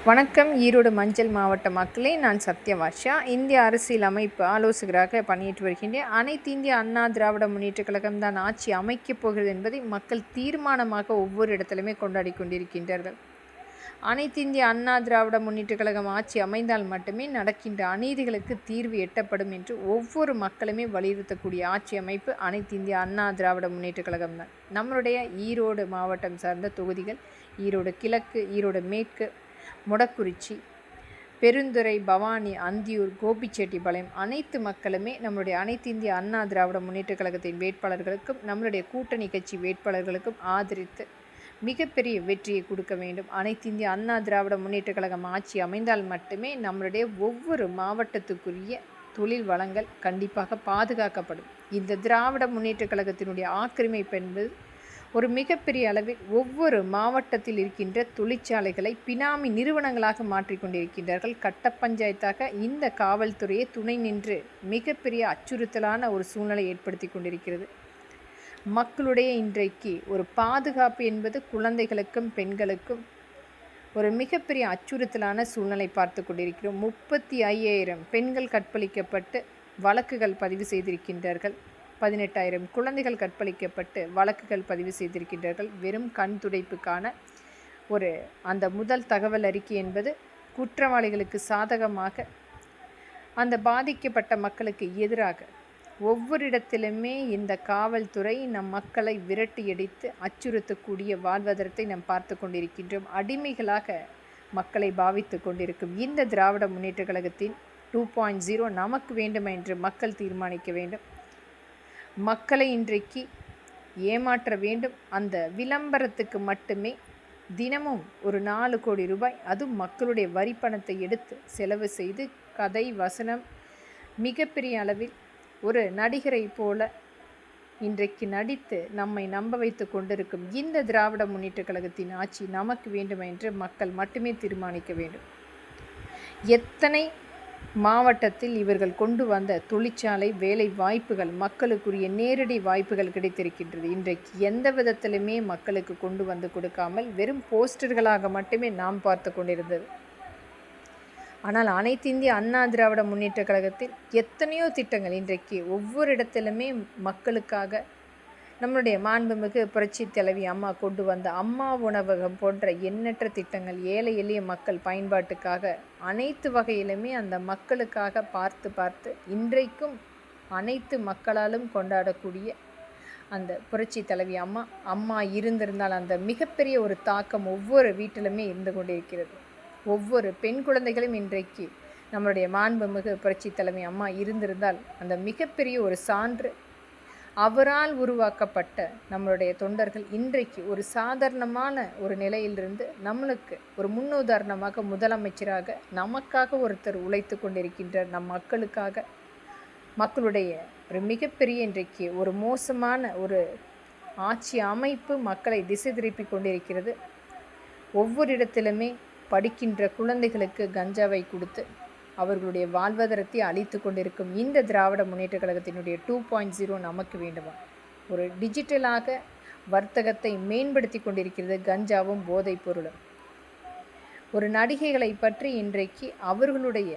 வணக்கம். ஈரோடு மஞ்சள் மாவட்ட மக்களே, நான் சத்யவாஷா. இந்திய அரசியல் அமைப்பு ஆலோசகராக பணியாற்றி வருகின்றேன். அனைத்து இந்திய அண்ணா திராவிட முன்னேற்ற கழகம் தான் ஆட்சி அமைக்கப் போகிறது என்பதை மக்கள் தீர்மானமாக ஒவ்வொரு இடத்திலுமே கொண்டாடி கொண்டிருக்கின்றார்கள். அனைத்து இந்திய அண்ணா திராவிட முன்னேற்ற கழகம் ஆட்சி அமைந்தால் மட்டுமே நடக்கின்ற அநீதிகளுக்கு தீர்வு எட்டப்படும் என்று ஒவ்வொரு மக்களுமே வலியுறுத்தக்கூடிய ஆட்சி அமைப்பு அனைத்து இந்திய அண்ணா திராவிட முன்னேற்ற கழகம் தான். நம்மளுடைய ஈரோடு மாவட்டம் சார்ந்த தொகுதிகள் ஈரோடு கிழக்கு, ஈரோடு மேற்கு, மொடக்குறிச்சி, பெருந்துறை, பவானி, அந்தியூர், கோபிச்செட்டிப்பாளையம் அனைத்து மக்களுமே நம்மளுடைய அனைத்து இந்திய அண்ணா திராவிட முன்னேற்ற கழகத்தின் வேட்பாளர்களுக்கும் நம்மளுடைய கூட்டணி கட்சி வேட்பாளர்களுக்கும் ஆதரித்து மிகப்பெரிய வெற்றியை கொடுக்க வேண்டும். அனைத்து இந்திய அண்ணா திராவிட முன்னேற்ற கழகம் ஆட்சி அமைந்தால் மட்டுமே நம்மளுடைய ஒவ்வொரு மாவட்டத்துக்குரிய தொழில் வளங்கள் கண்டிப்பாக பாதுகாக்கப்படும். இந்த திராவிட முன்னேற்ற கழகத்தினுடைய ஆக்கிரமிப்பு என்பது ஒரு மிகப்பெரிய அளவில் ஒவ்வொரு மாவட்டத்தில் இருக்கின்ற தொழிற்சாலைகளை பினாமி நிறுவனங்களாக மாற்றிக்கொண்டிருக்கின்றார்கள். கட்ட பஞ்சாயத்தாக இந்த காவல்துறையை துணை நின்று மிகப்பெரிய அச்சுறுத்தலான ஒரு சூழ்நிலை ஏற்படுத்தி கொண்டிருக்கிறது. மக்களுடைய இன்றைக்கு ஒரு பாதுகாப்பு என்பது குழந்தைகளுக்கும் பெண்களுக்கும் ஒரு மிகப்பெரிய அச்சுறுத்தலான சூழ்நிலை பார்த்து கொண்டிருக்கிறோம். 35,000 பெண்கள் கற்பழிக்கப்பட்டு வழக்குகள் பதிவு செய்திருக்கின்றார்கள். 18,000 குழந்தைகள் கற்பழிக்கப்பட்டு வழக்குகள் பதிவு செய்திருக்கின்றார்கள். வெறும் கண் துடைப்புக்கான அந்த முதல் தகவல் அறிக்கை என்பது குற்றவாளிகளுக்கு சாதகமாக, அந்த பாதிக்கப்பட்ட மக்களுக்கு எதிராக ஒவ்வொரு இடத்திலுமே இந்த காவல்துறை நம் மக்களை விரட்டியடித்து அச்சுறுத்தக்கூடிய வாழ்வாதாரத்தை நாம் பார்த்து கொண்டிருக்கின்றோம். அடிமைகளாக மக்களை பாவித்து கொண்டிருக்கும் இந்த திராவிட முன்னேற்ற கழகத்தின் 2.0 நமக்கு வேண்டும் என்று மக்கள் தீர்மானிக்க வேண்டும். மக்களை இன்றைக்கு ஏமாற்ற வேண்டும். அந்த விளம்பரத்துக்கு மட்டுமே தினமும் ஒரு 4 கோடி ரூபாய், அதுவும் மக்களுடைய வரி பணத்தை எடுத்து செலவு செய்து கதை வசனம் மிகப்பெரிய அளவில் ஒரு நடிகரை போல இன்றைக்கு நடித்து நம்மை நம்ப வைத்து கொண்டிருக்கும் இந்த திராவிட முன்னேற்ற கழகத்தின் ஆட்சி நமக்கு வேண்டும் என்று மக்கள் மட்டுமே தீர்மானிக்க வேண்டும். எத்தனை மாவட்டத்தில் இவர்கள் கொண்டு வந்த தொழிற்சாலை வேலை வாய்ப்புகள், மக்களுக்குரிய நேரடி வாய்ப்புகள் கிடைத்திருக்கின்றது. இன்றைக்கு எந்த விதத்திலுமே மக்களுக்கு கொண்டு வந்து கொடுக்காமல் வெறும் போஸ்டர்களாக மட்டுமே நாம் பார்த்து கொண்டிருந்தது. ஆனால் அனைத்து இந்திய அண்ணா திராவிட முன்னேற்ற கழகத்தில் எத்தனையோ திட்டங்கள் இன்றைக்கு ஒவ்வொரு இடத்திலுமே மக்களுக்காக நம்முடைய மாண்புமிகு புரட்சி தலைவி அம்மா கொண்டு வந்த அம்மா உணவகம் போன்ற எண்ணற்ற திட்டங்கள் ஏழை எளிய மக்கள் பயன்பாட்டுக்காக அனைத்து வகையிலுமே அந்த மக்களுக்காக பார்த்து இன்றைக்கும் அனைத்து மக்களாலும் கொண்டாடக்கூடிய அந்த புரட்சி தலைவி அம்மா இருந்திருந்தால் அந்த மிகப்பெரிய ஒரு தாக்கம் ஒவ்வொரு வீட்டிலுமே இருந்து கொண்டிருக்கிறது. ஒவ்வொரு பெண் குழந்தைகளும் இன்றைக்கு நம்மளுடைய மாண்புமிகு புரட்சி தலைவி அம்மா இருந்திருந்தால் அந்த மிகப்பெரிய ஒரு சான்று. அவரால் உருவாக்கப்பட்ட நம்மளுடைய தொண்டர்கள் இன்றைக்கு ஒரு சாதாரணமான ஒரு நிலையிலிருந்து நம்மளுக்கு ஒரு முன்னுதாரணமாக முதலமைச்சராக நமக்காக ஒருத்தர் உழைத்து கொண்டிருக்கின்றார். நம் மக்களுக்காக, மக்களுடைய ஒரு மிகப்பெரிய இன்றைக்கு ஒரு மோசமான ஒரு ஆட்சி அமைப்பு மக்களை திசை திருப்பி கொண்டிருக்கிறது. ஒவ்வொரு இடத்திலுமே படிக்கின்ற குழந்தைகளுக்கு கஞ்சாவை கொடுத்து அவர்களுடைய வாழ்வாதாரத்தை அழித்து கொண்டிருக்கும் இந்த திராவிட முன்னேற்ற கழகத்தினுடைய 2.0 நமக்கு வேண்டுமா? ஒரு டிஜிட்டலாக வர்த்தகத்தை மேம்படுத்தி கொண்டிருக்கிறது கஞ்சாவும் போதைப் பொருளும். ஒரு நடிகைகளை பற்றி இன்றைக்கு அவர்களுடைய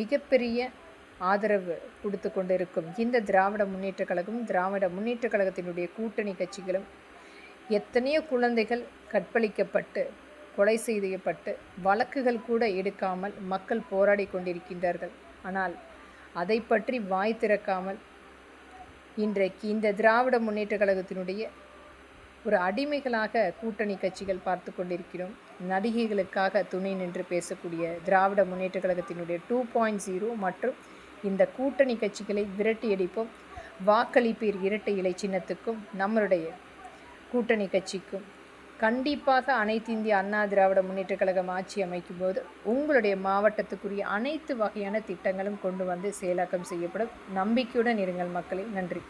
மிகப்பெரிய ஆதரவு கொடுத்து கொண்டிருக்கும் இந்த திராவிட முன்னேற்ற கழகம், திராவிட முன்னேற்ற கழகத்தினுடைய கூட்டணி கட்சிகளும் எத்தனையோ குழந்தைகள் கற்பழிக்கப்பட்டு கொலை செய்யப்பட்டு வழக்குகள் கூட எடுக்காமல் மக்கள் போராடி கொண்டிருக்கின்றார்கள். ஆனால் அதை பற்றி வாய் திறக்காமல் இன்றைக்கு இந்த திராவிட முன்னேற்ற கழகத்தினுடைய ஒரு அடிமைகளாக கூட்டணி கட்சிகள் பார்த்து கொண்டிருக்கிறோம். நடிகைகளுக்காக துணை நின்று பேசக்கூடிய திராவிட முன்னேற்ற கழகத்தினுடைய 2.0 மற்றும் இந்த கூட்டணி கட்சிகளை விரட்டியடிப்போம். வாக்களிப்பீர் இரட்டை இலை சின்னத்துக்கும் நம்மளுடைய கூட்டணி கட்சிக்கும் கண்டிப்பாக அனைத்து இந்திய அண்ணா திராவிட முன்னேற்ற கழகம் ஆட்சி அமைக்கும் போது உங்களுடைய மாவட்டத்துக்குரிய அனைத்து வகையான திட்டங்களும் கொண்டு வந்து செயலாக்கம் செய்யப்படும். நம்பிக்கையுடன் இருங்கள் மக்களே. நன்றி.